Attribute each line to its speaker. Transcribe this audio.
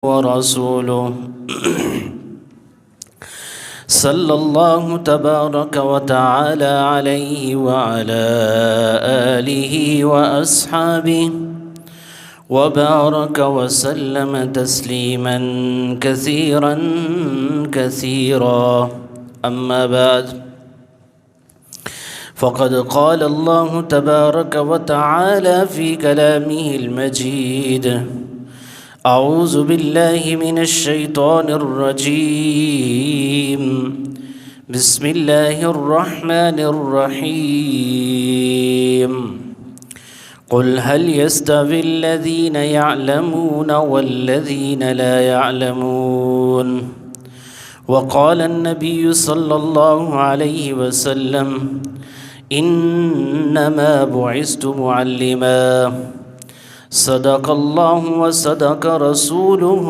Speaker 1: ورسوله صلى الله تبارك وتعالى عليه وعلى آله وأصحابه وبارك وسلم تسليما كثيرا أما بعد فقد قال الله تبارك وتعالى في كلامه المجيد أعوذ بالله من الشيطان الرجيم بسم الله الرحمن الرحيم قل هل يستوي الذين يعلمون والذين لا يعلمون وقال النبي صلى الله عليه وسلم إنما بعثت معلما صدق الله وصدق رسوله